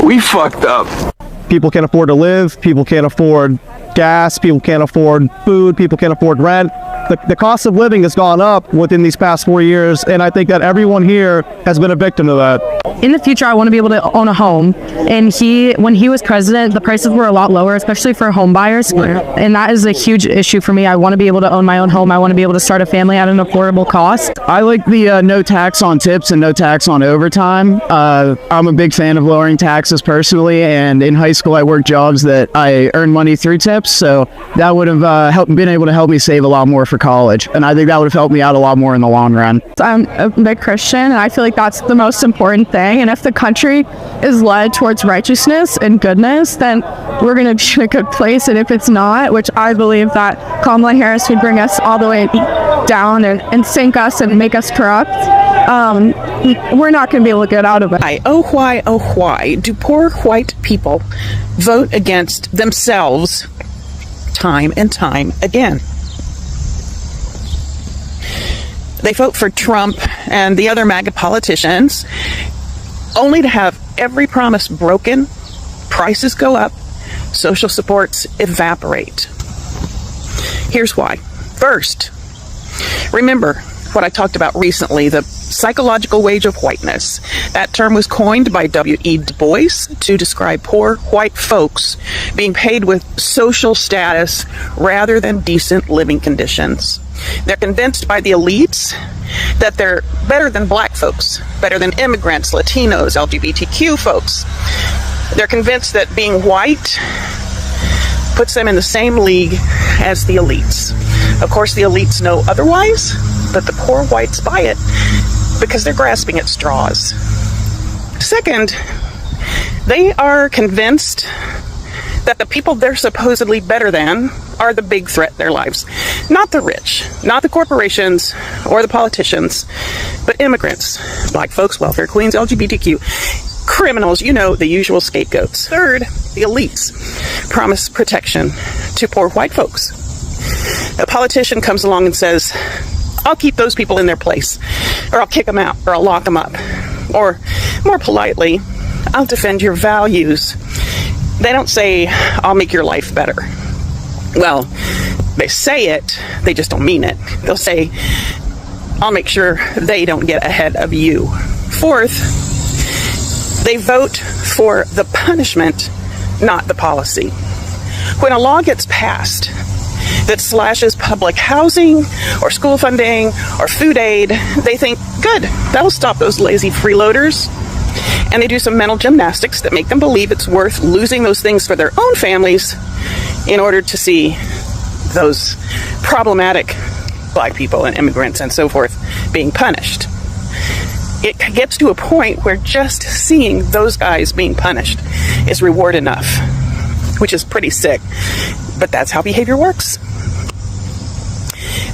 We fucked up. People can't afford to live, people can't afford gas, people can't afford food, people can't afford rent. The cost of living has gone up within these past 4 years, and I think that everyone here has been a victim of that. In the future, I want to be able to own a home. And when he was president, the prices were a lot lower, especially for home buyers. And that is a huge issue for me. I want to be able to own my own home. I want to be able to start a family at an affordable cost. I like the no tax on tips and no tax on overtime. I'm a big fan of lowering taxes personally, and in high school I worked jobs that I earned money through tips, so that would have been able to help me save a lot more for college, and I think that would have helped me out a lot more in the long run. I'm a big Christian, and I feel like that's the most important thing. And if the country is led towards righteousness and goodness, then we're going to be in a good place. And if it's not, which I believe that Kamala Harris would bring us all the way down and sink us and make us corrupt, we're not going to be able to get out of it. Oh why do poor white people vote against themselves time and time again? They vote for Trump and the other MAGA politicians only to have every promise broken, prices go up, social supports evaporate. Here's why. First, remember what I talked about recently, the psychological wage of whiteness. That term was coined by W.E. Du Bois to describe poor white folks being paid with social status rather than decent living conditions. They're convinced by the elites that they're better than black folks, better than immigrants, Latinos, LGBTQ folks. They're convinced that being white puts them in the same league as the elites. Of course, the elites know otherwise, but the poor whites buy it because they're grasping at straws. Second, they are convinced that the people they're supposedly better than are the big threat in their lives. Not the rich, not the corporations or the politicians, but immigrants, black folks, welfare queens, LGBTQ, criminals, the usual scapegoats. Third, the elites promise protection to poor white folks. A politician comes along and says, I'll keep those people in their place, or I'll kick them out, or I'll lock them up. Or, more politely, I'll defend your values. They don't say, I'll make your life better. Well, they say it, they just don't mean it. They'll say, I'll make sure they don't get ahead of you. Fourth, they vote for the punishment, not the policy. When a law gets passed that slashes public housing or school funding or food aid, they think, good, that'll stop those lazy freeloaders. And they do some mental gymnastics that make them believe it's worth losing those things for their own families in order to see those problematic black people and immigrants and so forth being punished. It gets to a point where just seeing those guys being punished is reward enough, which is pretty sick, but that's how behavior works.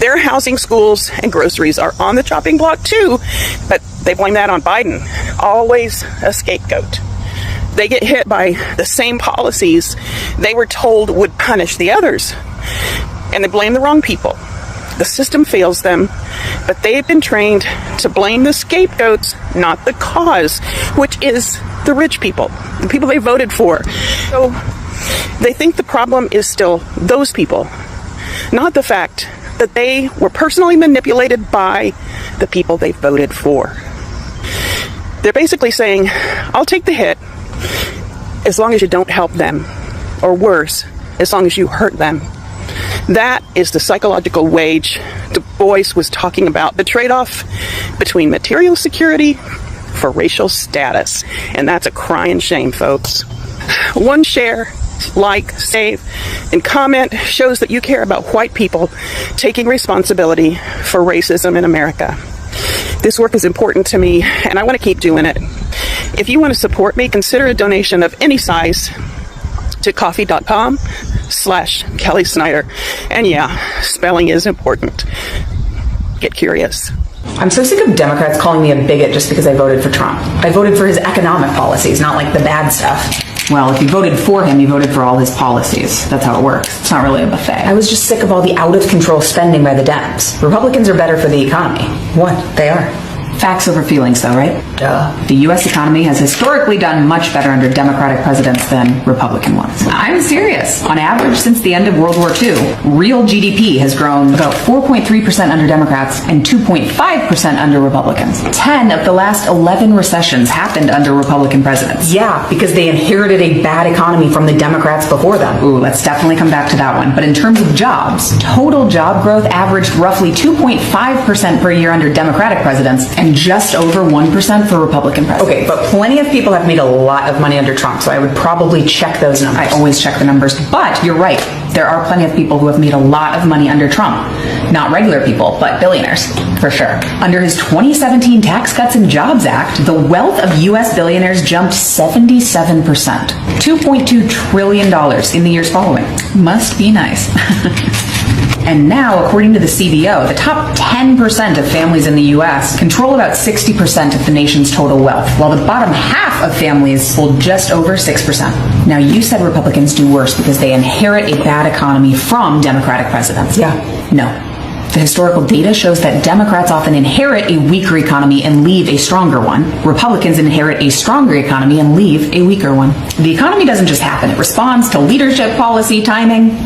Their housing, schools, and groceries are on the chopping block too, but they blame that on Biden. Always a scapegoat. They get hit by the same policies they were told would punish the others, and they blame the wrong people. The system fails them, but they've been trained to blame the scapegoats, not the cause, which is the rich people, the people they voted for. So they think the problem is still those people, not the fact that they were personally manipulated by the people they voted for. They're basically saying, I'll take the hit as long as you don't help them, or worse, as long as you hurt them. That is the psychological wage Du Bois was talking about, the trade-off between material security for racial status. And that's a crying shame, folks. One share, like, save, and comment shows that you care about white people taking responsibility for racism in America. This work is important to me, and I want to keep doing it. If you want to support me, consider a donation of any size to coffee.com/Kelly Snyder. And yeah, spelling is important. Get curious. I'm so sick of Democrats calling me a bigot just because I voted for Trump. I voted for his economic policies, not like the bad stuff. Well, if you voted for him, you voted for all his policies. That's how it works. It's not really a buffet. I was just sick of all the out-of-control spending by the Dems. Republicans are better for the economy. What? They are. Facts over feelings, though, right? Duh. The U.S. economy has historically done much better under Democratic presidents than Republican ones. I'm serious. On average, since the end of World War II, real GDP has grown about 4.3% under Democrats and 2.5% under Republicans. 10 of the last 11 recessions happened under Republican presidents. Yeah, because they inherited a bad economy from the Democrats before them. Ooh, let's definitely come back to that one. But in terms of jobs, total job growth averaged roughly 2.5% per year under Democratic presidents and just over 1% for Republican presidents. Okay, but plenty of people have made a lot of money under Trump, so I would probably check those numbers. I always check the numbers, but you're right. There are plenty of people who have made a lot of money under Trump. Not regular people, but billionaires, for sure. Under his 2017 Tax Cuts and Jobs Act, the wealth of U.S. billionaires jumped 77%. $2.2 trillion in the years following. Must be nice. And now, according to the CBO, the top 10% of families in the U.S. control about 60% of the nation's total wealth, while the bottom half of families hold just over 6%. Now, you said Republicans do worse because they inherit a bad economy from Democratic presidents. Yeah. No. The historical data shows that Democrats often inherit a weaker economy and leave a stronger one. Republicans inherit a stronger economy and leave a weaker one. The economy doesn't just happen. It responds to leadership, policy, timing.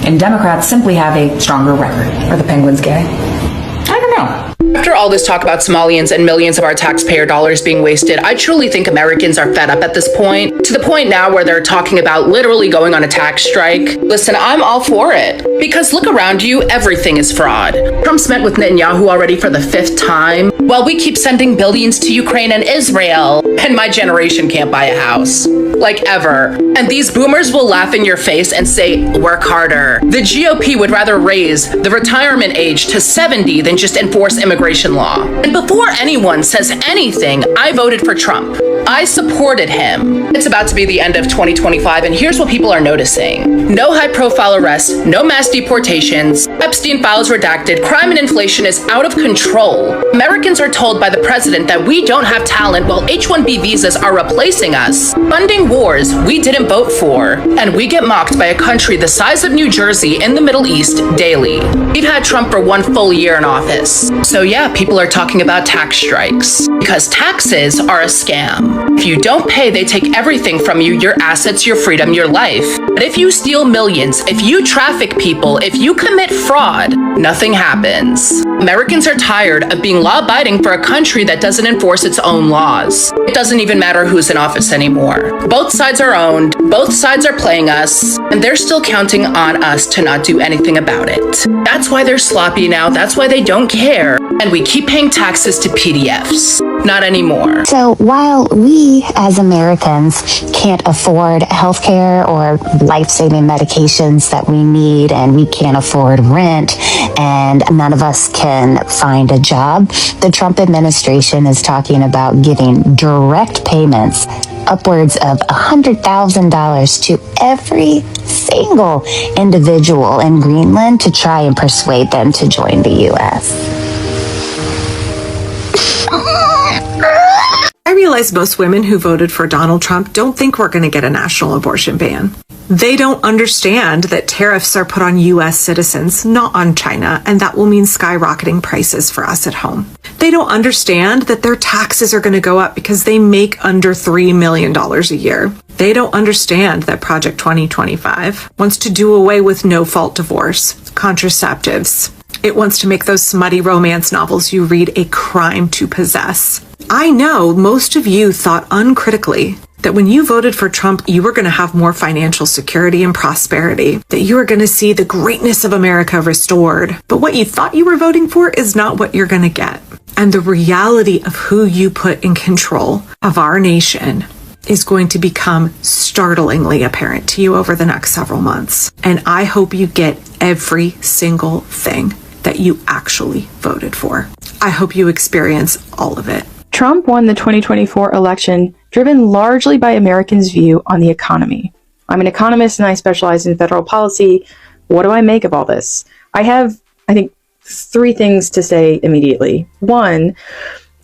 And Democrats simply have a stronger record. Are the Penguins gay? I don't know. After all this talk about Somalians and millions of our taxpayer dollars being wasted, I truly think Americans are fed up at this point. To the point now where they're talking about literally going on a tax strike. Listen, I'm all for it. Because look around you, everything is fraud. Trump's met with Netanyahu already for the 5th time, while we keep sending billions to Ukraine and Israel, and my generation can't buy a house. Like ever. And these boomers will laugh in your face and say, work harder. The GOP would rather raise the retirement age to 70 than just enforce immigration law. And before anyone says anything, I voted for Trump. I supported him. It's about to be the end of 2025, and here's what people are noticing. No high-profile arrests, no mass deportations, Epstein files redacted, crime and inflation is out of control. Americans are told by the president that we don't have talent while H-1B visas are replacing us, funding wars we didn't vote for, and we get mocked by a country the size of New Jersey in the Middle East daily. We've had Trump for 1 full year in office. So yeah, people are talking about tax strikes, because taxes are a scam. If you don't pay, they take everything from you, your assets, your freedom, your life. But if you steal millions, if you traffic people, if you commit fraud, nothing happens. Americans are tired of being law-abiding for a country that doesn't enforce its own laws. It doesn't even matter who's in office anymore. Both sides are owned, both sides are playing us, and they're still counting on us to not do anything about it. That's why they're sloppy now, that's why they don't care, and we keep paying taxes to PDFs. Not anymore. So while we as Americans can't afford healthcare or life-saving medications that we need, and we can't afford rent, and none of us can find a job, the Trump administration is talking about giving direct payments upwards of $100,000 to every single individual in Greenland to try and persuade them to join the U.S. I realize most women who voted for Donald Trump don't think we're going to get a national abortion ban. They don't understand that tariffs are put on U.S. citizens, not on China, and that will mean skyrocketing prices for us at home. They don't understand that their taxes are going to go up because they make under $3 million a year. They don't understand that Project 2025 wants to do away with no-fault divorce, contraceptives. It wants to make those smutty romance novels you read a crime to possess. I know most of you thought uncritically that when you voted for Trump, you were going to have more financial security and prosperity, that you were going to see the greatness of America restored. But what you thought you were voting for is not what you're going to get. And the reality of who you put in control of our nation is going to become startlingly apparent to you over the next several months. And I hope you get every single thing that you actually voted for. I hope you experience all of it. Trump won the 2024 election driven largely by Americans' view on the economy. I'm an economist and I specialize in federal policy. What do I make of all this? I have, I think, 3 things to say immediately. 1,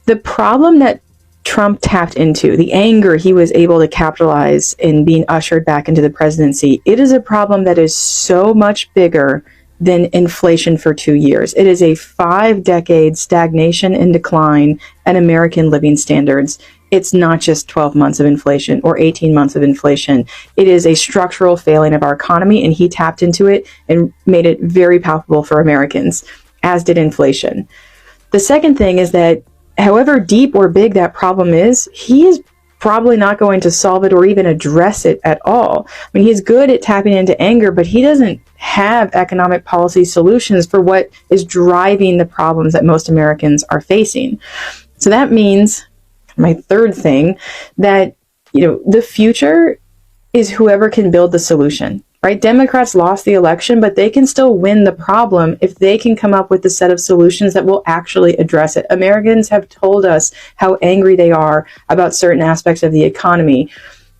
the problem that Trump tapped into, the anger he was able to capitalize in being ushered back into the presidency, it is a problem that is so much bigger than inflation for 2 years. It is a 5-decade stagnation and decline in American living standards. It's not just 12 months of inflation or 18 months of inflation. It is a structural failing of our economy, and he tapped into it and made it very palpable for Americans, as did inflation. The second thing is that however deep or big that problem is, he is probably not going to solve it or even address it at all. I mean, he's good at tapping into anger, but he doesn't have economic policy solutions for what is driving the problems that most Americans are facing. So that means, my third thing, that, the future is whoever can build the solution, right? Democrats lost the election, but they can still win the problem if they can come up with a set of solutions that will actually address it. Americans have told us how angry they are about certain aspects of the economy.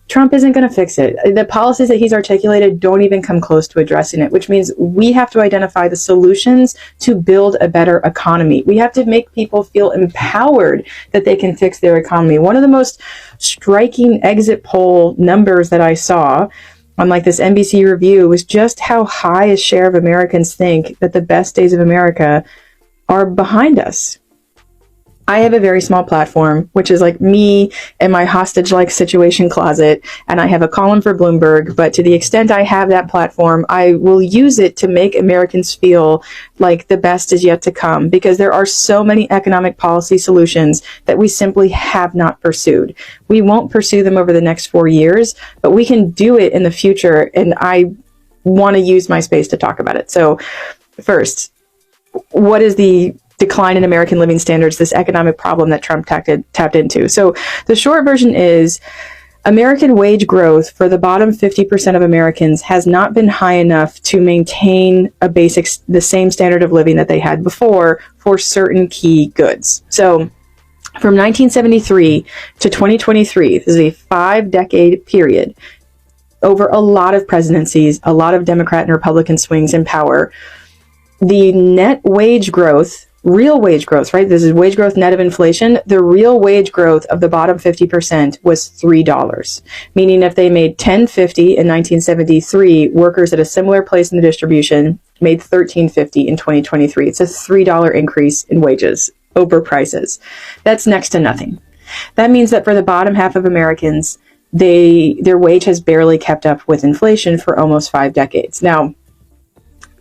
Trump isn't going to fix it. The policies that he's articulated don't even come close to addressing it, which means we have to identify the solutions to build a better economy. We have to make people feel empowered that they can fix their economy. One of the most striking exit poll numbers that I saw on this NBC review was just how high a share of Americans think that the best days of America are behind us. I have a very small platform, which is like me and my hostage-like situation closet, and I have a column for Bloomberg, but to the extent I have that platform, I will use it to make Americans feel like the best is yet to come, because there are so many economic policy solutions that we simply have not pursued. We won't pursue them over the next 4 years, but we can do it in the future, and I want to use my space to talk about it. So first, what is the decline in American living standards, this economic problem that Trump tapped into? So the short version is American wage growth for the bottom 50% of Americans has not been high enough to maintain the same standard of living that they had before for certain key goods. So from 1973 to 2023, this is a 5-decade period, over a lot of presidencies, a lot of Democrat and Republican swings in power, the net wage growth, real wage growth, right? This is wage growth net of inflation. The real wage growth of the bottom 50% was $3, meaning if they made $10.50 in 1973, workers at a similar place in the distribution made $13.50 in 2023. It's a $3 increase in wages over prices. That's next to nothing. That means that for the bottom half of Americans, their wage has barely kept up with inflation for almost 5 decades. Now,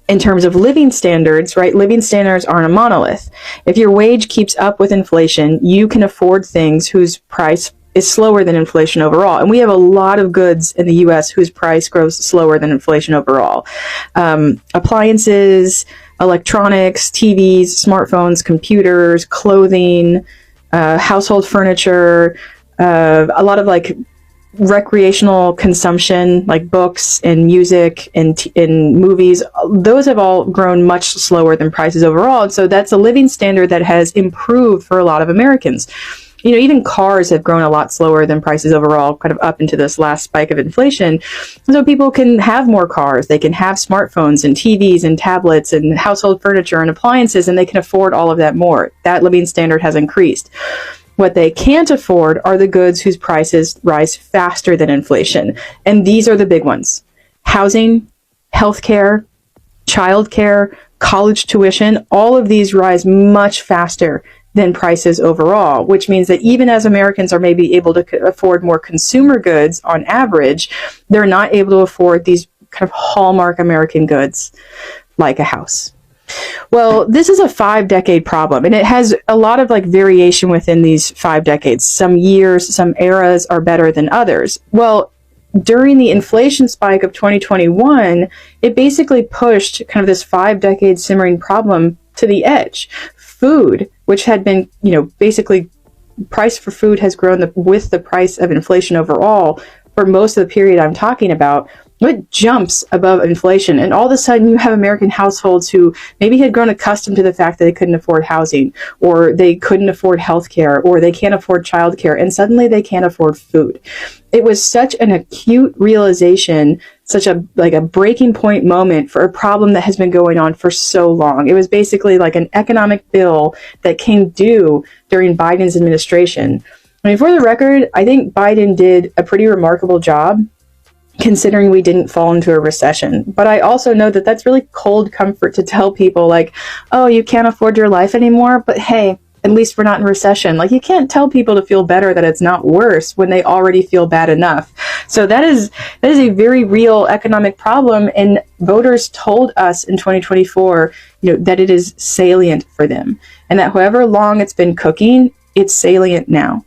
in terms of living standards, right? Living standards aren't a monolith. If your wage keeps up with inflation, you can afford things whose price is slower than inflation overall. And we have a lot of goods in the US whose price grows slower than inflation overall. Appliances, electronics, TVs, smartphones, computers, clothing, household furniture, a lot of recreational consumption, like books and music and movies, those have all grown much slower than prices overall. And so that's a living standard that has improved for a lot of Americans. Even cars have grown a lot slower than prices overall, kind of up into this last spike of inflation. So people can have more cars, they can have smartphones and TVs and tablets and household furniture and appliances, and they can afford all of that more. That living standard has increased. What they can't afford are the goods whose prices rise faster than inflation. And these are the big ones: housing, healthcare, childcare, college tuition. All of these rise much faster than prices overall, which means that even as Americans are maybe able to afford more consumer goods on average, they're not able to afford these kind of hallmark American goods like a house. Well, this is a 5-decade problem, and it has a lot of variation within these 5 decades. Some years, some eras are better than others. Well, during the inflation spike of 2021, it basically pushed kind of this 5-decade simmering problem to the edge. Food, which had been, basically price for food has grown with the price of inflation overall for most of the period I'm talking about. It jumps above inflation, and all of a sudden you have American households who maybe had grown accustomed to the fact that they couldn't afford housing, or they couldn't afford healthcare, or they can't afford childcare, and suddenly they can't afford food. It was such an acute realization, such a breaking point moment for a problem that has been going on for so long. It was basically like an economic bill that came due during Biden's administration. I mean, for the record, I think Biden did a pretty remarkable job considering we didn't fall into a recession. But I also know that that's really cold comfort to tell people like, oh, you can't afford your life anymore, but hey, at least we're not in recession. Like, you can't tell people to feel better that it's not worse when they already feel bad enough. So that is a very real economic problem, and voters told us in 2024, that it is salient for them, and that however long it's been cooking, it's salient now.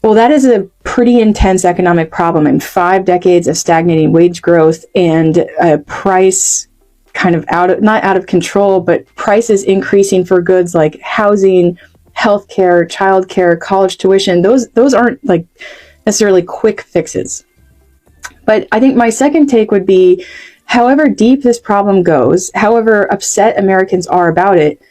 Well, that is a pretty intense economic problem, and 5 decades of stagnating wage growth and a price kind of not out of control, but prices increasing for goods like housing, healthcare, childcare, college tuition. Those aren't like necessarily quick fixes. But I think my second take would be, however deep this problem goes, however upset Americans are about it,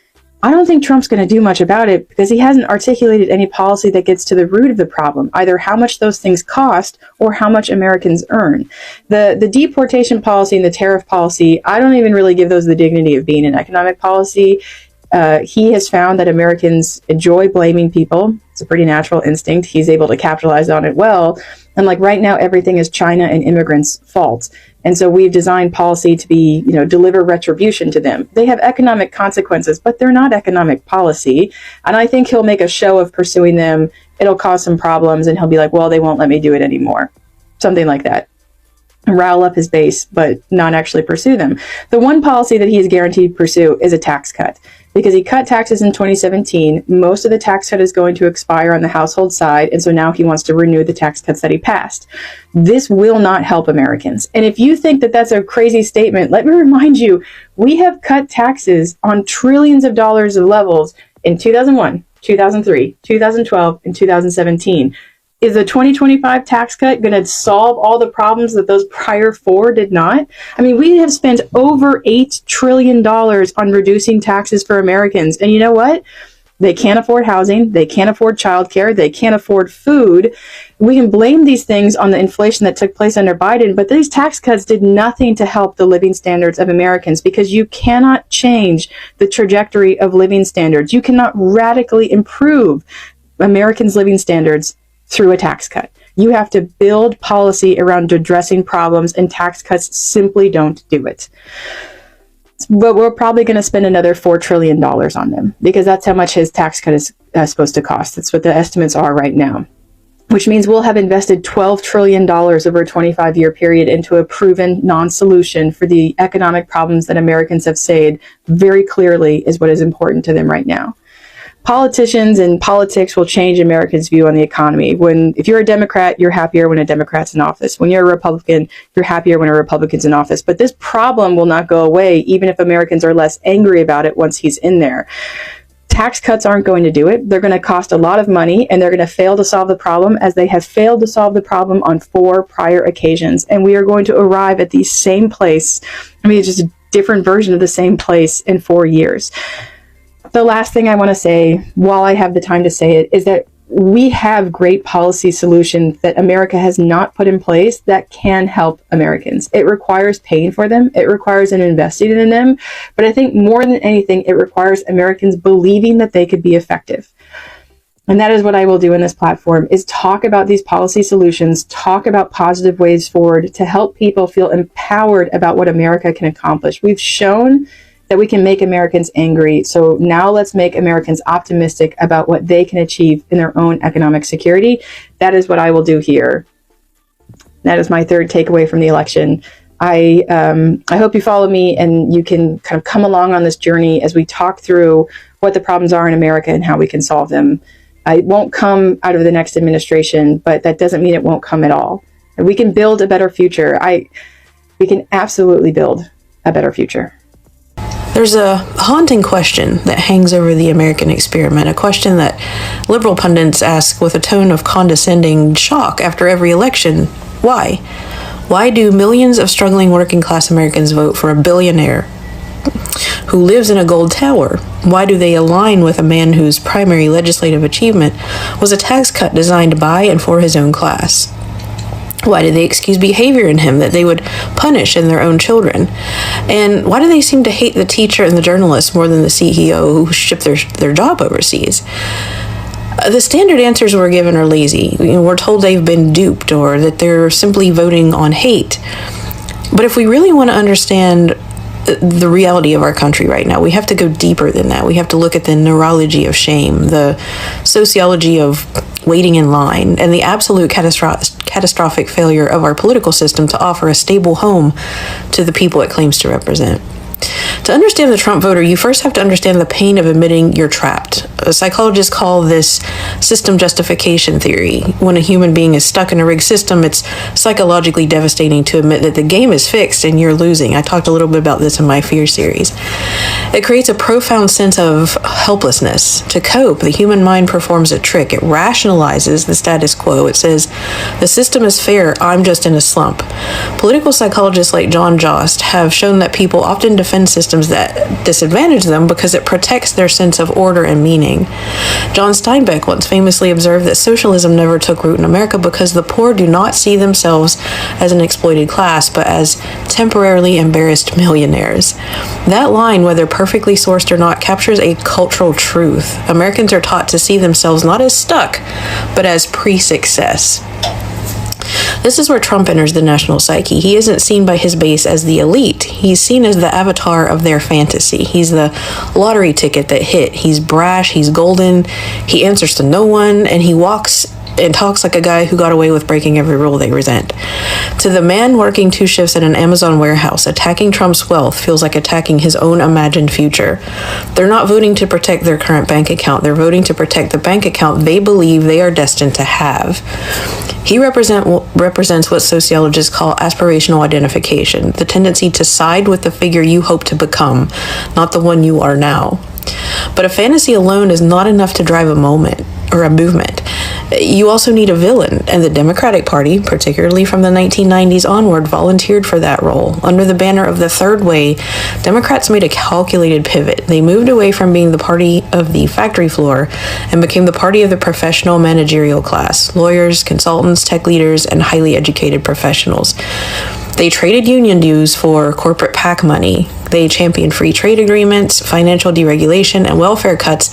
I don't think Trump's going to do much about it because he hasn't articulated any policy that gets to the root of the problem, either how much those things cost or how much Americans earn. The deportation policy and the tariff policy, I don't even really give those the dignity of being an economic policy. He has found that Americans enjoy blaming people. It's a pretty natural instinct. He's able to capitalize on it well. And like right now, everything is China and immigrants' fault. And so we've designed policy to be, deliver retribution to them. They have economic consequences, but they're not economic policy. And I think he'll make a show of pursuing them. It'll cause some problems, and he'll be like, well, they won't let me do it anymore. Something like that. Rile up his base, but not actually pursue them. The one policy that he is guaranteed to pursue is a tax cut. Because he cut taxes in 2017, most of the tax cut is going to expire on the household side, and so now he wants to renew the tax cuts that he passed. This will not help Americans. And if you think that that's a crazy statement, let me remind you, we have cut taxes on trillions of dollars of levels in 2001, 2003, 2012, and 2017. Is the 2025 tax cut going to solve all the problems that those prior 4 did not? I mean, we have spent over $8 trillion on reducing taxes for Americans. And you know what? They can't afford housing. They can't afford childcare. They can't afford food. We can blame these things on the inflation that took place under Biden, but these tax cuts did nothing to help the living standards of Americans, because you cannot change the trajectory of living standards. You cannot radically improve Americans' living standards through a tax cut. You have to build policy around addressing problems, and tax cuts simply don't do it. But we're probably going to spend another $4 trillion on them, because that's how much his tax cut is supposed to cost. That's what the estimates are right now, which means we'll have invested $12 trillion over a 25-year period into a proven non-solution for the economic problems that Americans have said very clearly is what is important to them right now. Politicians and politics will change Americans' view on the economy. If you're a Democrat, you're happier when a Democrat's in office. When you're a Republican, you're happier when a Republican's in office. But this problem will not go away, even if Americans are less angry about it once he's in there. Tax cuts aren't going to do it. They're going to cost a lot of money, and they're going to fail to solve the problem, as they have failed to solve the problem on 4 prior occasions. And we are going to arrive at the same place. It's just a different version of the same place in 4 years. The last thing I want to say, while I have the time to say it, is that we have great policy solutions that America has not put in place that can help Americans. It requires paying for them. It requires an investing in them. But I think more than anything, it requires Americans believing that they could be effective. And that is what I will do in this platform, is talk about these policy solutions, talk about positive ways forward to help people feel empowered about what America can accomplish. We've shown that we can make Americans angry. So now let's make Americans optimistic about what they can achieve in their own economic security. That is what I will do here. That is my third takeaway from the election. I hope you follow me and you can kind of come along on this journey as we talk through what the problems are in America and how we can solve them. It won't come out of the next administration, but that doesn't mean it won't come at all. And we can build a better future. We can absolutely build a better future. There's a haunting question that hangs over the American experiment, a question that liberal pundits ask with a tone of condescending shock after every election. Why? Why do millions of struggling working class Americans vote for a billionaire who lives in a gold tower? Why do they align with a man whose primary legislative achievement was a tax cut designed by and for his own class? Why do they excuse behavior in him that they would punish in their own children? And why do they seem to hate the teacher and the journalist more than the CEO who shipped their job overseas? The standard answers we're given are lazy. We're told they've been duped or that they're simply voting on hate. But if we really want to understand the reality of our country right now, we have to go deeper than that. We have to look at the neurology of shame, the sociology of waiting in line, and the absolute catastrophic failure of our political system to offer a stable home to the people it claims to represent. To understand the Trump voter, you first have to understand the pain of admitting you're trapped. Psychologists call this system justification theory. When a human being is stuck in a rigged system, it's psychologically devastating to admit that the game is fixed and you're losing. I talked a little bit about this in my Fear series. It creates a profound sense of helplessness. To cope, the human mind performs a trick. It rationalizes the status quo. It says, the system is fair, I'm just in a slump. Political psychologists like John Jost have shown that people often defend systems that disadvantage them because it protects their sense of order and meaning. John Steinbeck once famously observed that socialism never took root in America because the poor do not see themselves as an exploited class, but as temporarily embarrassed millionaires. That line, whether perfectly sourced or not, captures a cultural truth. Americans are taught to see themselves not as stuck, but as pre-success. This is where Trump enters the national psyche. He isn't seen by his base as the elite. He's seen as the avatar of their fantasy. He's the lottery ticket that hit. He's brash, he's golden, he answers to no one, and he walks and talks like a guy who got away with breaking every rule they resent. To the man working 2 shifts at an Amazon warehouse, attacking Trump's wealth feels like attacking his own imagined future. They're not voting to protect their current bank account. They're voting to protect the bank account they believe they are destined to have. He represents what sociologists call aspirational identification, the tendency to side with the figure you hope to become, not the one you are now. But a fantasy alone is not enough to drive a movement. You also need a villain, and the Democratic Party, particularly from the 1990s onward, volunteered for that role. Under the banner of the Third Way, Democrats made a calculated pivot. They moved away from being the party of the factory floor and became the party of the professional managerial class: lawyers, consultants, tech leaders, and highly educated professionals. They traded union dues for corporate PAC money. They championed free trade agreements, financial deregulation, and welfare cuts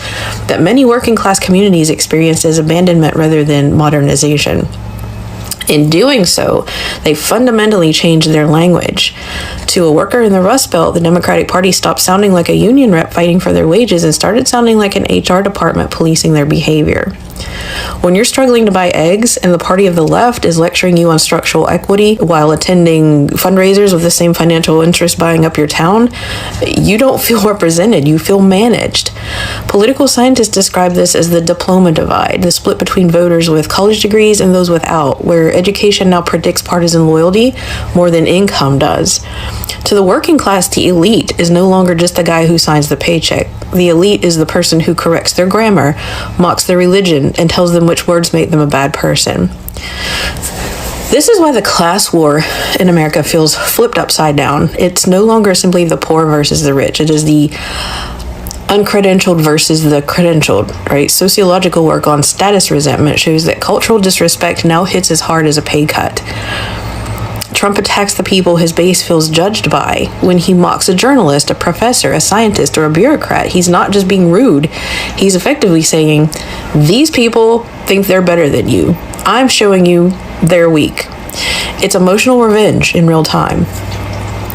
that many working class communities experienced as abandonment rather than modernization. In doing so, they fundamentally changed their language. To a worker in the Rust Belt, the Democratic Party stopped sounding like a union rep fighting for their wages and started sounding like an HR department policing their behavior. When you're struggling to buy eggs and the party of the left is lecturing you on structural equity while attending fundraisers with the same financial interest buying up your town, you don't feel represented, you feel managed. Political scientists describe this as the diploma divide, the split between voters with college degrees and those without, where education now predicts partisan loyalty more than income does. To the working class, the elite is no longer just the guy who signs the paycheck. The elite is the person who corrects their grammar, mocks their religion, and tells them which words make them a bad person. This is why the class war in America feels flipped upside down. It's no longer simply the poor versus the rich. It is the uncredentialed versus the credentialed, right? Sociological work on status resentment shows that cultural disrespect now hits as hard as a pay cut. Trump attacks the people his base feels judged by. When he mocks a journalist, a professor, a scientist, or a bureaucrat, he's not just being rude. He's effectively saying, these people think they're better than you. I'm showing you they're weak. It's emotional revenge in real time.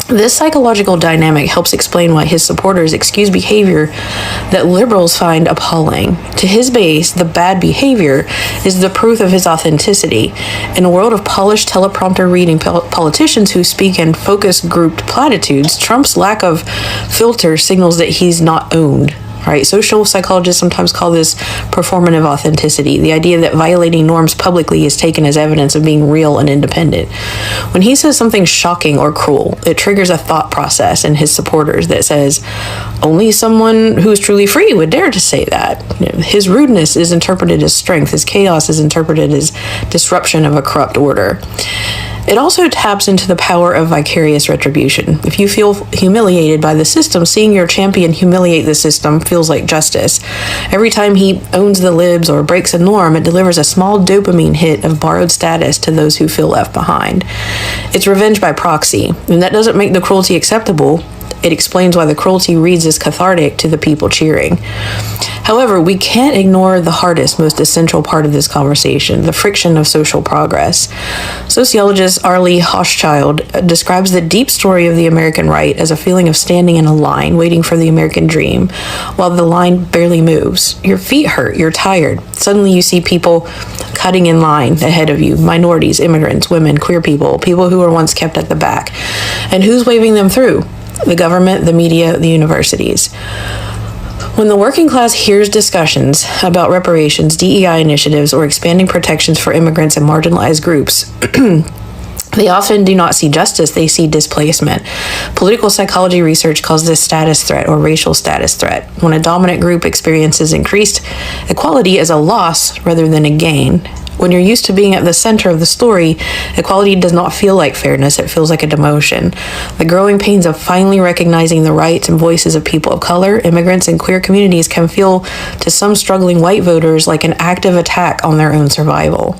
This psychological dynamic helps explain why his supporters excuse behavior that liberals find appalling. To his base, the bad behavior is the proof of his authenticity. In a world of polished teleprompter reading politicians who speak in focus grouped platitudes, Trump's lack of filter signals that he's not owned. Right? Social psychologists sometimes call this performative authenticity, the idea that violating norms publicly is taken as evidence of being real and independent. When he says something shocking or cruel, it triggers a thought process in his supporters that says, only someone who is truly free would dare to say that. His rudeness is interpreted as strength, his chaos is interpreted as disruption of a corrupt order. It also taps into the power of vicarious retribution. If you feel humiliated by the system, seeing your champion humiliate the system feels like justice. Every time he owns the libs or breaks a norm, it delivers a small dopamine hit of borrowed status to those who feel left behind. It's revenge by proxy, and that doesn't make the cruelty acceptable. It explains why the cruelty reads as cathartic to the people cheering. However, we can't ignore the hardest, most essential part of this conversation, the friction of social progress. Sociologist Arlie Hochschild describes the deep story of the American right as a feeling of standing in a line, waiting for the American dream, while the line barely moves. Your feet hurt, you're tired. Suddenly you see people cutting in line ahead of you, minorities, immigrants, women, queer people, people who were once kept at the back. And who's waving them through? The government, the media, the universities. When the working class hears discussions about reparations, DEI initiatives, or expanding protections for immigrants and marginalized groups, they often do not see justice, they see displacement. Political psychology research calls this status threat or racial status threat, when a dominant group experiences increased equality as a loss rather than a gain. When you're used to being at the center of the story, equality does not feel like fairness, it feels like a demotion. The growing pains of finally recognizing the rights and voices of people of color, immigrants, and queer communities can feel to some struggling white voters like an active attack on their own survival.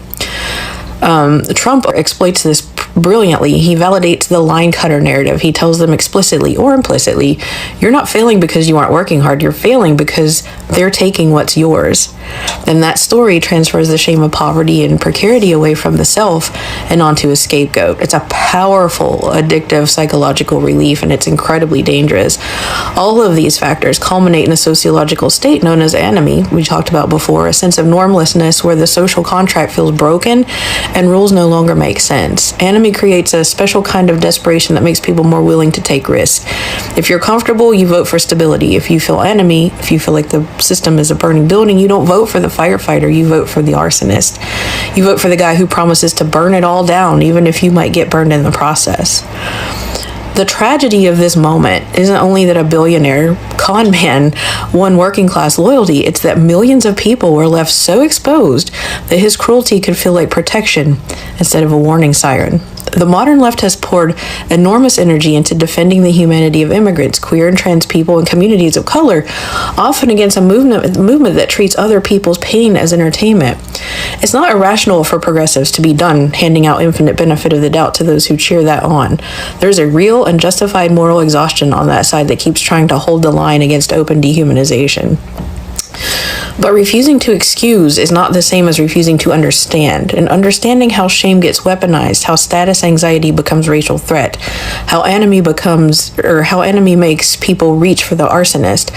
Trump exploits this brilliantly. He validates the line cutter narrative. He tells them explicitly or implicitly, you're not failing because you aren't working hard, you're failing because they're taking what's yours. And that story transfers the shame of poverty and precarity away from the self and onto a scapegoat. It's a powerful, addictive psychological relief, and it's incredibly dangerous. All of these factors culminate in a sociological state known as anomie, we talked about before, a sense of normlessness where the social contract feels broken and rules no longer make sense. Anomie creates a special kind of desperation that makes people more willing to take risks. If you're comfortable, you vote for stability. If you feel anomie, if you feel like the system is a burning building, you don't vote for the firefighter, you vote for the arsonist. You vote for the guy who promises to burn it all down, even if you might get burned in the process. The tragedy of this moment isn't only that a billionaire con man won working class loyalty, it's that millions of people were left so exposed that his cruelty could feel like protection instead of a warning siren. The modern left has poured enormous energy into defending the humanity of immigrants, queer and trans people, and communities of color, often against a movement that treats other people's pain as entertainment. It's not irrational for progressives to be done handing out infinite benefit of the doubt to those who cheer that on. There's a real and justified moral exhaustion on that side that keeps trying to hold the line against open dehumanization. But refusing to excuse is not the same as refusing to understand. And understanding how shame gets weaponized, how status anxiety becomes racial threat, how anomie makes people reach for the arsonist,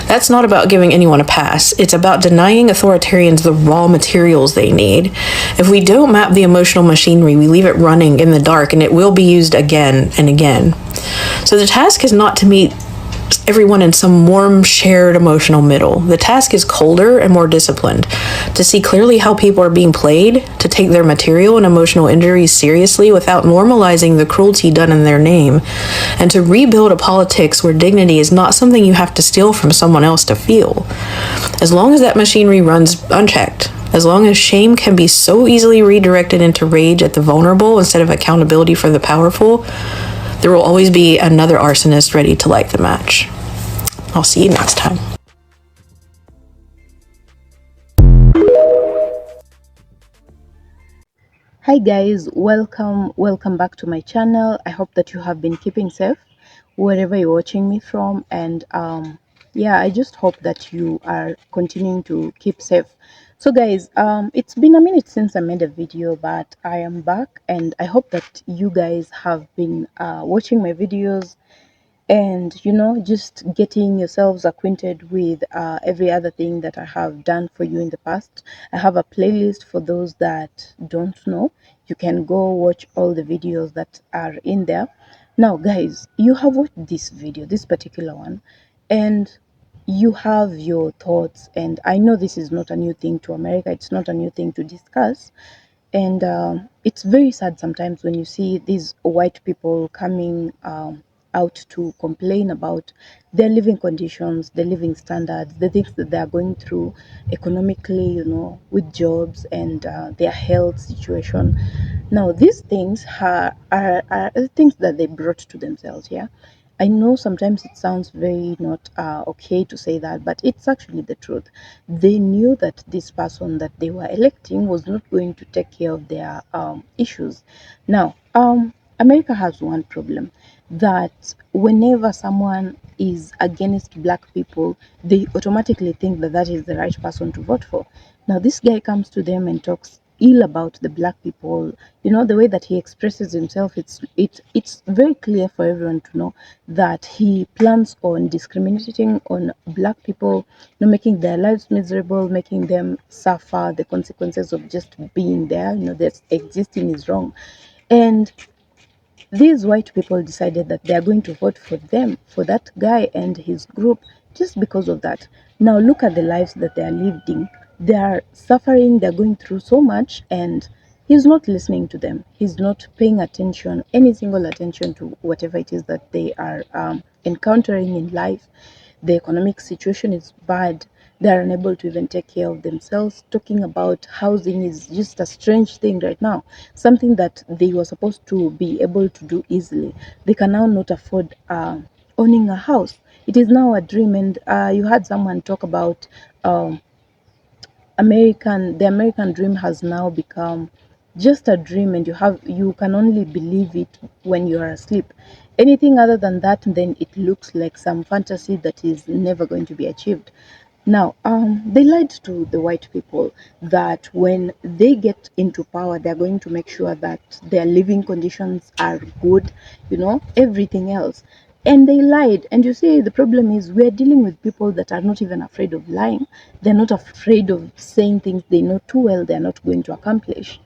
that's not about giving anyone a pass. It's about denying authoritarians the raw materials they need. If we don't map the emotional machinery, we leave it running in the dark, and it will be used again and again. So the task is not to meet everyone in some warm, shared emotional middle. The task is colder and more disciplined. To see clearly how people are being played, to take their material and emotional injuries seriously without normalizing the cruelty done in their name, and to rebuild a politics where dignity is not something you have to steal from someone else to feel. As long as that machinery runs unchecked, as long as shame can be so easily redirected into rage at the vulnerable instead of accountability for the powerful, there will always be another arsonist ready to light the match. I'll see you next time. Hi guys, welcome back to my channel. I hope that you have been keeping safe wherever you're watching me from, and yeah, I just hope that you are continuing to keep safe. So guys, it's been a minute since I made a video, but I am back, and I hope that you guys have been watching my videos and just getting yourselves acquainted with every other thing that I have done for you in the past. I have a playlist for those that don't know. You can go watch all the videos that are in there. Now guys, you have watched this video, this particular one, and you have your thoughts, and I know this is not a new thing to America, it's not a new thing to discuss. And it's very sad sometimes when you see these white people coming out to complain about their living conditions, their living standards, the things that they are going through economically, with jobs and their health situation. Now, these things are things that they brought to themselves, yeah. I know sometimes it sounds very not okay to say that, but it's actually the truth. They knew that this person that they were electing was not going to take care of their issues. Now, America has one problem. that whenever someone is against black people, they automatically think that that is the right person to vote for. Now, this guy comes to them and talks ill about the black people. You know, the way that he expresses himself, it's very clear for everyone to know that he plans on discriminating on black people, you know, making their lives miserable, making them suffer the consequences of just being there. You know, that existing is wrong. And these white people decided that they are going to vote for them, for that guy and his group, just because of that. Now look at the lives that they are living. They are suffering, they're going through so much, and he's not listening to them. He's not paying attention, any single attention to whatever it is that they are encountering in life. The economic situation is bad. They are unable to even take care of themselves. Talking about housing is just a strange thing right now, something that they were supposed to be able to do easily. They can now not afford owning a house. It is now a dream. And you had someone talk about the American dream has now become just a dream, and you can only believe it when you are asleep. Anything other than that, then it looks like some fantasy that is never going to be achieved. Now, they lied to the white people that when they get into power, they're going to make sure that their living conditions are good, you know, everything else. And they lied. And you see, the problem is we're dealing with people that are not even afraid of lying. They're not afraid of saying things they know too well they're not going to accomplish.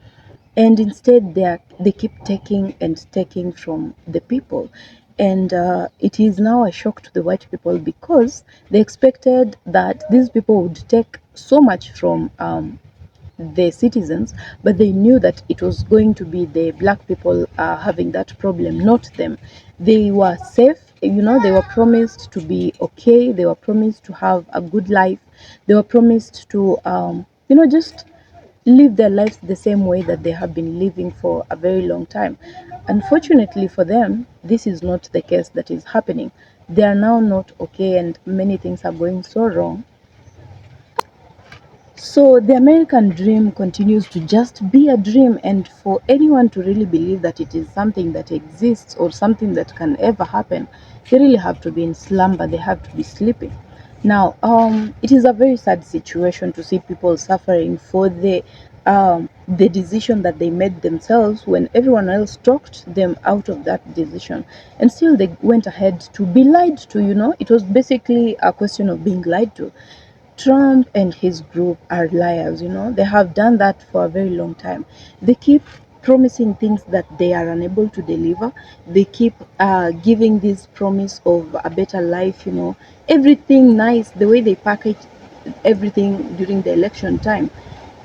And instead, they keep taking and taking from the people. And it is now a shock to the white people because they expected that these people would take so much from the citizens, but they knew that it was going to be the black people having that problem, not them. They were safe, you know, they were promised to be okay, they were promised to have a good life, they were promised to, you know, just live their lives the same way that they have been living for a very long time. Unfortunately for them, this is not the case that is happening. They are now not okay, and many things are going so wrong. So the American dream continues to just be a dream, and for anyone to really believe that it is something that exists or something that can ever happen, they really have to be in slumber, they have to be sleeping. Now, it is a very sad situation to see people suffering for the decision that they made themselves when everyone else talked them out of that decision, and still they went ahead to be lied to. You know, it was basically a question of being lied to. Trump and his group are liars, you know. They have done that for a very long time. They keep promising things that they are unable to deliver. They keep giving this promise of a better life, you know. Everything nice, the way they package everything during the election time.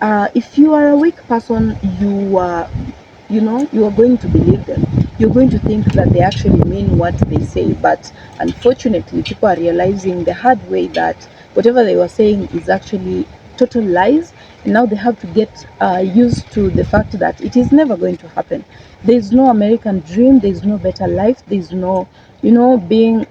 If you are a weak person, you know, you are going to believe them. You're going to think that they actually mean what they say. But unfortunately, people are realizing the hard way that whatever they were saying is actually total lies. And now they have to get used to the fact that it is never going to happen. There's no American dream. There's no better life. There's no, you know, being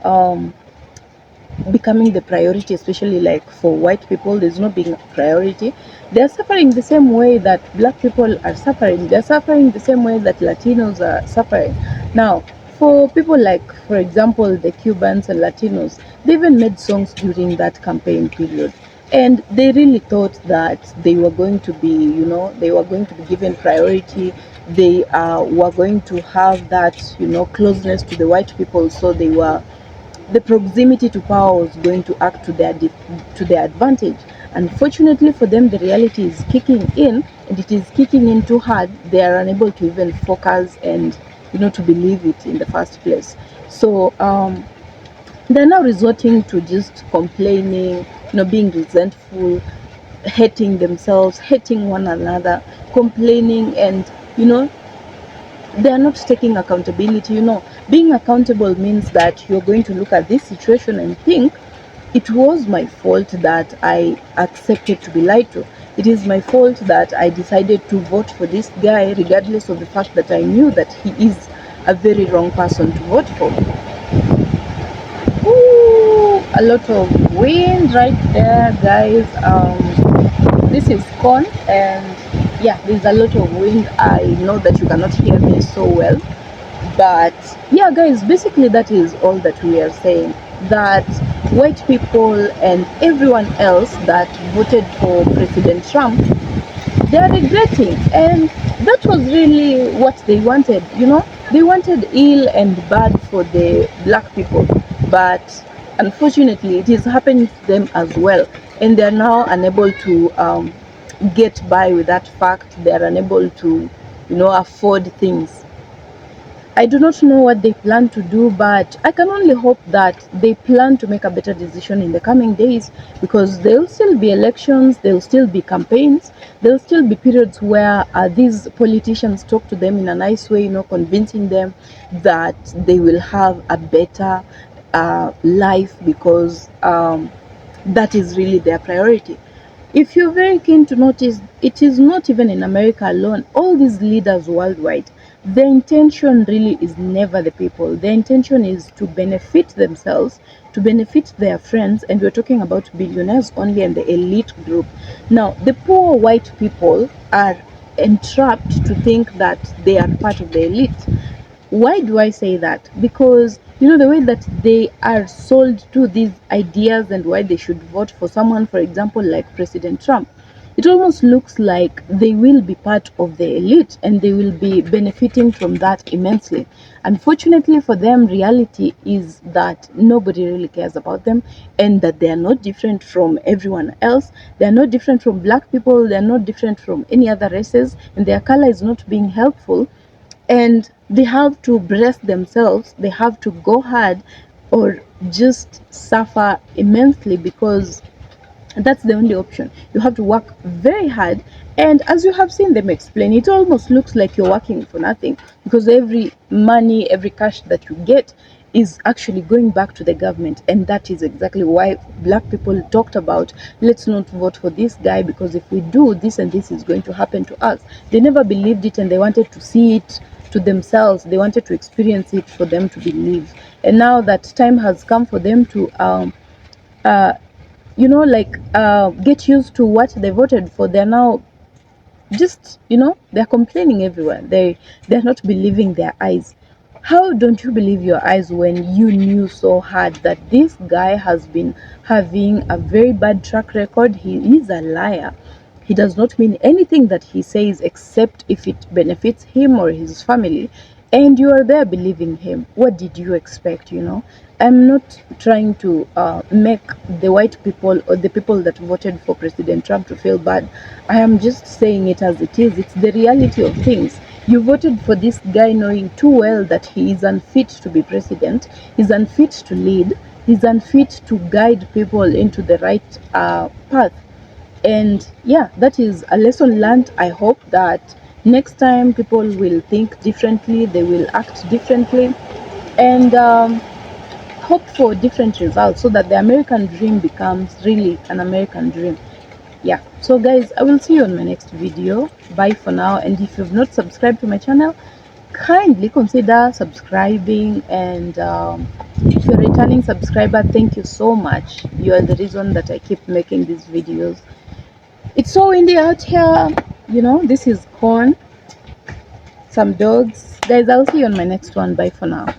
becoming the priority, especially like for white people. There's no being a priority. They're suffering the same way that black people are suffering. They're suffering the same way that Latinos are suffering. Now, for people like, for example, the Cubans and Latinos, they even made songs during that campaign period. And they really thought that they were going to be, you know, they were going to be given priority. They were going to have that, you know, closeness to the white people. So the proximity to power was going to act to their advantage. Unfortunately for them, the reality is kicking in, and it is kicking in too hard. They are unable to even focus and, you know, to believe it in the first place. So they're now resorting to just complaining, you know, being resentful, hating themselves, hating one another, complaining, and, you know, they are not taking accountability. You know, being accountable means that you're going to look at this situation and think, it was my fault that I accepted to be lied to. It is my fault that I decided to vote for this guy, regardless of the fact that I knew that he is a very wrong person to vote for. Ooh, a lot of wind right there, guys. This is corn, and yeah, there's a lot of wind. I know that you cannot hear me so well, But yeah, guys, basically that is all that we are saying, that white people and everyone else that voted for President Trump, they are regretting, and that was really what they wanted. They wanted ill and bad for the black people, but unfortunately it is happening to them as well, and they are now unable to get by with that fact. They are unable to afford things. I do not know what they plan to do, but I can only hope that they plan to make a better decision in the coming days, because there will still be elections, there will still be campaigns, there will still be periods where these politicians talk to them in a nice way, convincing them that they will have a better life, because that is really their priority. If you're very keen to notice, it is not even in America alone. All these leaders worldwide, their intention really is never the people. Their intention is to benefit themselves, to benefit their friends, and we're talking about billionaires only and the elite group. Now, the poor white people are entrapped to think that they are part of the elite. Why do I say that? Because the way that they are sold to these ideas and why they should vote for someone, for example, like President Trump, it almost looks like they will be part of the elite and they will be benefiting from that immensely. Unfortunately for them, reality is that nobody really cares about them, and that they are not different from everyone else. They are not different from black people. They are not different from any other races, and their color is not being helpful. And they have to brace themselves, they have to go hard, or just suffer immensely, because that's the only option. You have to work very hard, and as you have seen them explain, it almost looks like you're working for nothing, because every money, every cash that you get is actually going back to the government. And that is exactly why black people talked about, let's not vote for this guy, because if we do, this and this is going to happen to us. They never believed it, and they wanted to see it to themselves. They wanted to experience it for them to believe. And now that time has come for them to get used to what they voted for, they're now just they're complaining everywhere. They're not believing their eyes. How don't you believe your eyes when you knew so hard that this guy has been having a very bad track record? He is a liar. He does not mean anything that he says except if it benefits him or his family, and you are there believing him. What did you expect? I'm not trying to make the white people or the people that voted for President Trump to feel bad. I am just saying it as it is. It's the reality of things. You voted for this guy knowing too well that he is unfit to be president, he's unfit to lead, he's unfit to guide people into the right path. And yeah, that is a lesson learned. I hope that next time people will think differently, they will act differently, and hope for different results, so that the American dream becomes really an American dream. Yeah, so guys, I will see you on my next video. Bye for now. And if you've not subscribed to my channel, kindly consider subscribing. And if you're a returning subscriber, thank you so much. You are the reason that I keep making these videos. It's so windy out here, this is corn, some dogs. Guys, I'll see you on my next one. Bye for now.